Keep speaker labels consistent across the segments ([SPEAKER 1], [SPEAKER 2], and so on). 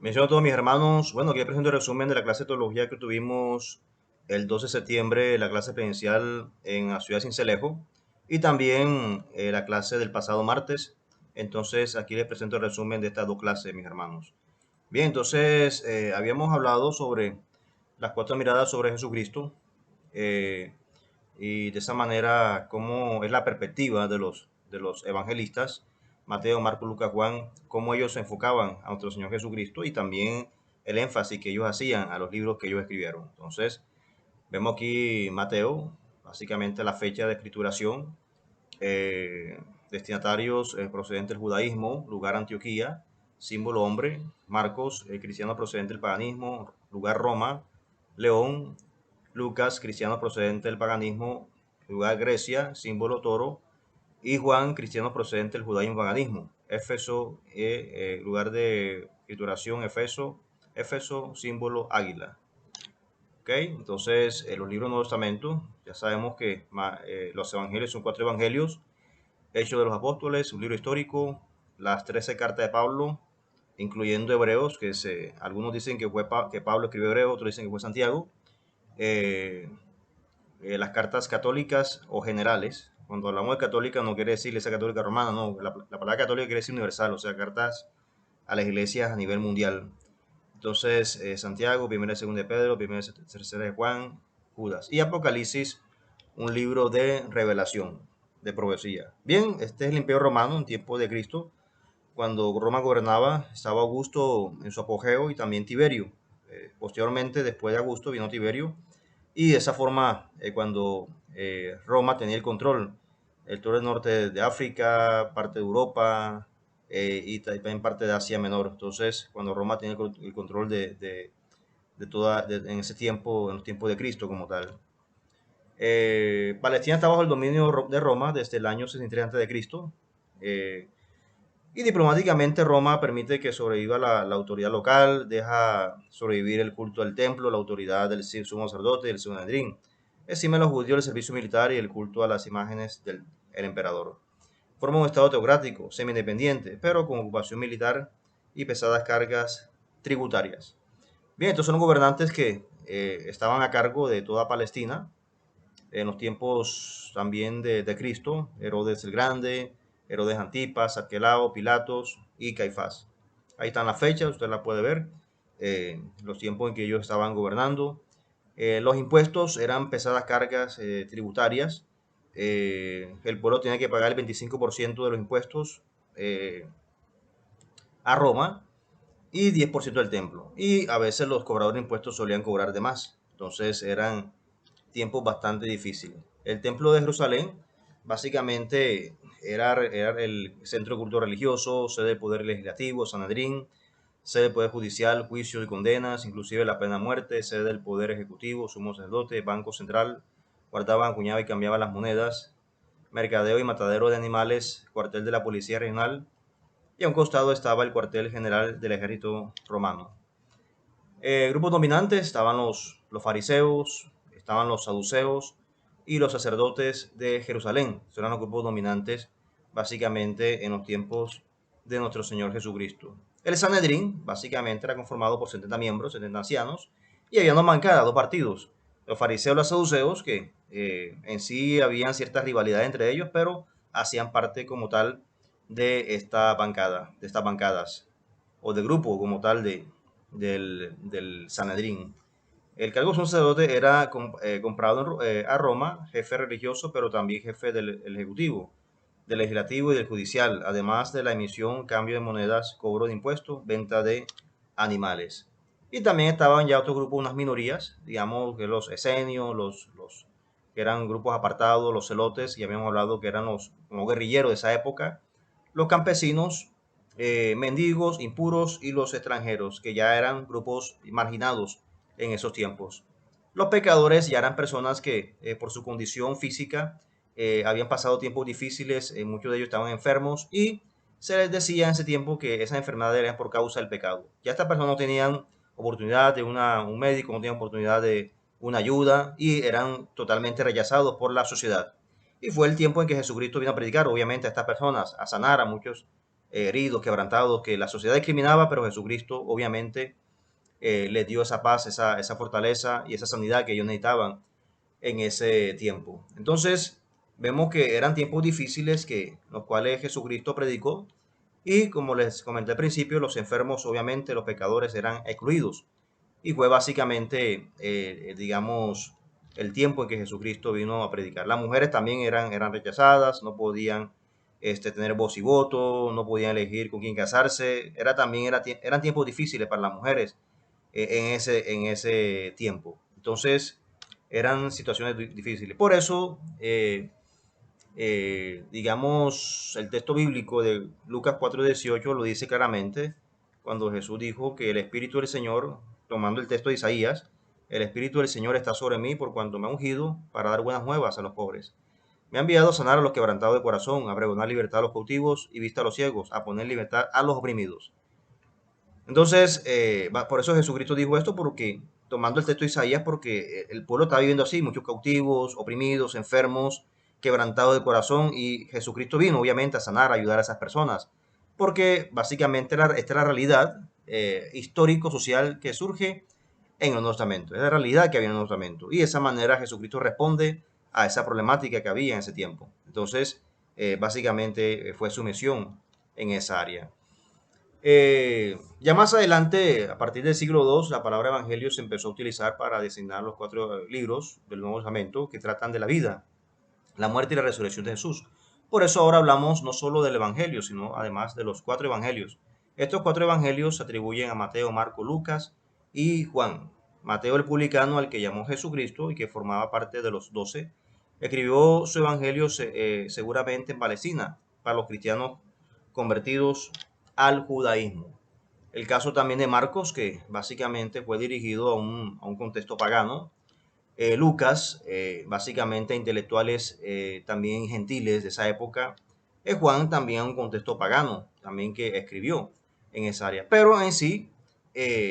[SPEAKER 1] Menciono a todos mis hermanos. Bueno, aquí les presento el resumen de la clase de teología que tuvimos el 12 de septiembre, la clase presencial en la ciudad de Sincelejo, y también la clase del pasado martes. Entonces, aquí les presento el resumen de estas dos clases, mis hermanos. Bien, entonces, habíamos hablado sobre las cuatro miradas sobre Jesucristo, eh, y de esa manera cómo es la perspectiva de los evangelistas, Mateo, Marcos, Lucas, Juan, cómo ellos se enfocaban a nuestro Señor Jesucristo y también el énfasis que ellos hacían a los libros que ellos escribieron. Entonces, vemos aquí Mateo, básicamente la fecha de escrituración, destinatarios procedentes del judaísmo, lugar Antioquía, símbolo hombre, Marcos, cristiano procedente del paganismo, lugar Roma, León, Lucas, cristiano procedente del paganismo, lugar Grecia, símbolo toro, y Juan, cristiano procedente del judaísmo y paganismo. Éfeso, lugar de escrituración, Éfeso, símbolo águila. ¿Ok? Entonces, los libros del Nuevo Testamento, ya sabemos que los evangelios son cuatro evangelios: Hechos de los Apóstoles, un libro histórico, las 13 cartas de Pablo, incluyendo Hebreos, algunos dicen que Pablo escribió Hebreo, otros dicen que fue Santiago, eh, las cartas católicas o generales. Cuando hablamos de católica no quiere decir iglesia católica romana, no, la palabra católica quiere decir universal, o sea, cartas a las iglesias a nivel mundial. Entonces, Santiago, primera y segunda de Pedro, primera y tercera de Juan, Judas. Y Apocalipsis, un libro de revelación, de profecía. Bien, este es el Imperio Romano en tiempo de Cristo. Cuando Roma gobernaba, estaba Augusto en su apogeo y también Tiberio. Posteriormente, después de Augusto, vino Tiberio. Y de esa forma, cuando Roma tenía el control, todo el norte de África, parte de Europa, y también parte de Asia Menor. Entonces, cuando Roma tenía el control de en ese tiempo, en los tiempos de Cristo como tal. Palestina estaba bajo el dominio de Roma desde el año 63 a.C. Y diplomáticamente Roma permite que sobreviva la autoridad local, deja sobrevivir el culto al templo, la autoridad del sumo sacerdote y el Sanedrín. Exime a los judíos el servicio militar y el culto a las imágenes del emperador. Forma un estado teocrático, semi-independiente, pero con ocupación militar y pesadas cargas tributarias. Bien, estos son los gobernantes que estaban a cargo de toda Palestina en los tiempos también de Cristo: Herodes el Grande, Herodes Antipas, Arquelao, Pilatos y Caifás. Ahí están las fechas, usted las puede ver, los tiempos en que ellos estaban gobernando. Los impuestos eran pesadas cargas tributarias. El pueblo tenía que pagar el 25% de los impuestos eh, a Roma y 10% del templo. Y a veces los cobradores de impuestos solían cobrar de más. Entonces eran tiempos bastante difíciles. El templo de Jerusalén básicamente era el centro de culto religioso, sede del poder legislativo, Sanedrín, sede del poder judicial, juicios y condenas, inclusive la pena de muerte, sede del poder ejecutivo, sumo sacerdote, banco central, guardaban, acuñaban y cambiaban las monedas, mercadeo y matadero de animales, cuartel de la policía regional, y a un costado estaba el cuartel general del ejército romano. Grupos dominantes estaban los fariseos, estaban los saduceos y los sacerdotes de Jerusalén. Estos eran los grupos dominantes básicamente en los tiempos de nuestro Señor Jesucristo. El Sanedrín básicamente era conformado por 70 miembros, 70 ancianos, y había dos bancadas, dos partidos: los fariseos y los saduceos, que en sí habían cierta rivalidad entre ellos, pero hacían parte como tal de esta bancada, de estas bancadas, o de grupo como tal del Sanedrín. El cargo de sacerdote era comprado a Roma, jefe religioso, pero también jefe del ejecutivo, del legislativo y del judicial, además de la emisión, cambio de monedas, cobro de impuestos, venta de animales. Y también estaban ya otros grupos, unas minorías, digamos que los esenios, los que eran grupos apartados, los celotes, y habíamos hablado que eran los como guerrilleros de esa época, los campesinos, mendigos, impuros y los extranjeros, que ya eran grupos marginados en esos tiempos. Los pecadores ya eran personas que por su condición física habían pasado tiempos difíciles, muchos de ellos estaban enfermos y se les decía en ese tiempo que esas enfermedades eran por causa del pecado. Ya estas personas no tenían oportunidad de un médico, no tenían oportunidad de una ayuda y eran totalmente rechazados por la sociedad. Y fue el tiempo en que Jesucristo vino a predicar, obviamente, a estas personas, a sanar a muchos heridos, quebrantados, que la sociedad discriminaba, pero Jesucristo obviamente les dio esa paz, esa fortaleza y esa sanidad que ellos necesitaban en ese tiempo. Entonces, vemos que eran tiempos difíciles que los cuales Jesucristo predicó y como les comenté al principio, los enfermos, obviamente, los pecadores eran excluidos. Y fue básicamente, digamos, el tiempo en que Jesucristo vino a predicar. Las mujeres también eran rechazadas, no podían tener voz y voto, no podían elegir con quién casarse. Eran tiempos difíciles para las mujeres en ese tiempo. Entonces, eran situaciones difíciles. Por eso, digamos, el texto bíblico de Lucas 4:18 lo dice claramente, cuando Jesús dijo que el Espíritu del Señor, tomando el texto de Isaías, el Espíritu del Señor está sobre mí por cuanto me ha ungido para dar buenas nuevas a los pobres. Me ha enviado a sanar a los quebrantados de corazón, a pregonar libertad a los cautivos y vista a los ciegos, a poner libertad a los oprimidos. Entonces, por eso Jesucristo dijo esto, porque tomando el texto de Isaías, porque el pueblo estaba viviendo así, muchos cautivos, oprimidos, enfermos, quebrantados de corazón, y Jesucristo vino obviamente a sanar, a ayudar a esas personas, porque básicamente esta es la realidad histórico-social que surge en el Nuevo Testamento, es la realidad que había en el Nuevo Testamento, y de esa manera Jesucristo responde a esa problemática que había en ese tiempo. Entonces, básicamente fue su misión en esa área. Ya más adelante, a partir del siglo II, la palabra evangelio se empezó a utilizar para designar los 4 libros del Nuevo Testamento que tratan de la vida, la muerte y la resurrección de Jesús. Por eso ahora hablamos no solo del evangelio, sino además de los 4 evangelios. Estos 4 evangelios se atribuyen a Mateo, Marco, Lucas y Juan. Mateo el publicano, al que llamó Jesucristo y que formaba parte de los 12, escribió su evangelio seguramente en Palestina, para los cristianos convertidos al judaísmo. El caso también de Marcos, que básicamente fue dirigido a un contexto pagano. Lucas, básicamente a intelectuales también gentiles de esa época. Juan también a un contexto pagano, también que escribió en esa área. Pero en sí,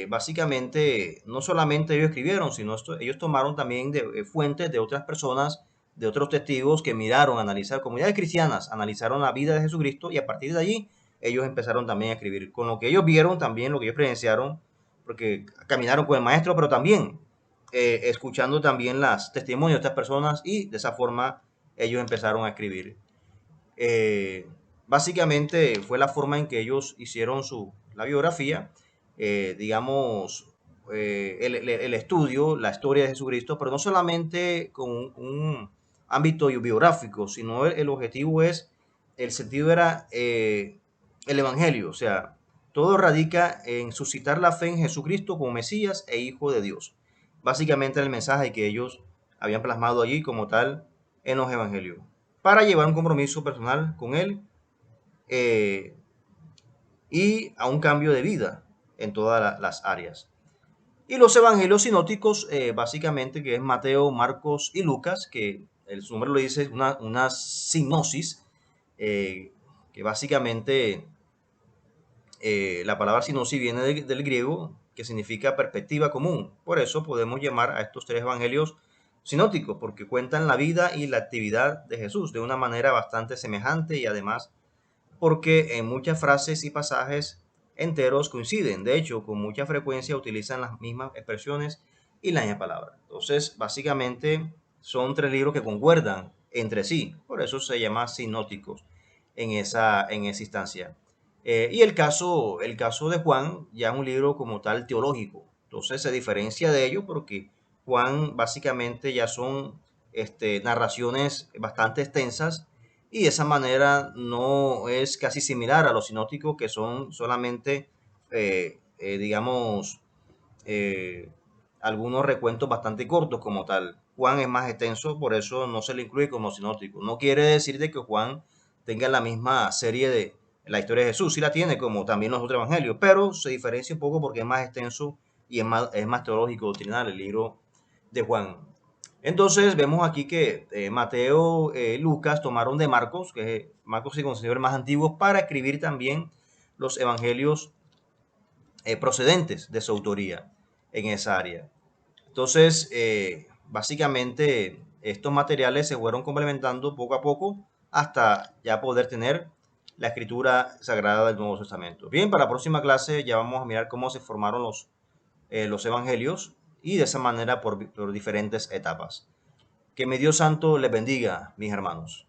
[SPEAKER 1] básicamente, no solamente ellos escribieron, sino ellos tomaron también de fuentes de otras personas, de otros testigos que miraron, analizaron, comunidades cristianas, analizaron la vida de Jesucristo y a partir de allí ellos empezaron también a escribir. Con lo que ellos vieron, también lo que ellos presenciaron, porque caminaron con el maestro, pero también escuchando también las testimonios de estas personas y de esa forma ellos empezaron a escribir. Eh, Básicamente fue la forma en que ellos hicieron la biografía, digamos, el estudio, la historia de Jesucristo, pero no solamente con un ámbito biográfico, sino el objetivo el sentido era el Evangelio, o sea, todo radica en suscitar la fe en Jesucristo como Mesías e Hijo de Dios. Básicamente el mensaje que ellos habían plasmado allí como tal en los Evangelios para llevar un compromiso personal con Él eh, y a un cambio de vida en todas las áreas. Y los evangelios sinópticos, básicamente, que es Mateo, Marcos y Lucas, que su nombre lo dice, una sinopsis, que básicamente la palabra sinopsis viene del griego, que significa perspectiva común. Por eso podemos llamar a estos 3 evangelios sinópticos, porque cuentan la vida y la actividad de Jesús de una manera bastante semejante y además porque en muchas frases y pasajes enteros coinciden. De hecho, con mucha frecuencia utilizan las mismas expresiones y la misma palabra. Entonces, básicamente son 3 libros que concuerdan entre sí. Por eso se llama sinópticos en esa instancia. Y el caso de Juan ya es un libro como tal teológico. Entonces se diferencia de ello porque Juan básicamente ya son narraciones bastante extensas y de esa manera no es casi similar a los sinópticos que son solamente, digamos, eh, algunos recuentos bastante cortos como tal. Juan es más extenso, por eso no se le incluye como sinóptico. No quiere decir de que Juan tenga la misma serie de la historia de Jesús, sí la tiene como también los otros evangelios, pero se diferencia un poco porque es más extenso y es más teológico, doctrinal el libro de Juan. Entonces vemos aquí que Mateo, Lucas tomaron de Marcos, que Marcos se considera el más antiguo, para escribir también los evangelios procedentes de su autoría en esa área. Entonces, básicamente estos materiales se fueron complementando poco a poco hasta ya poder tener la escritura sagrada del Nuevo Testamento. Bien, para la próxima clase ya vamos a mirar cómo se formaron los evangelios y de esa manera por diferentes etapas. Que mi Dios Santo les bendiga, mis hermanos.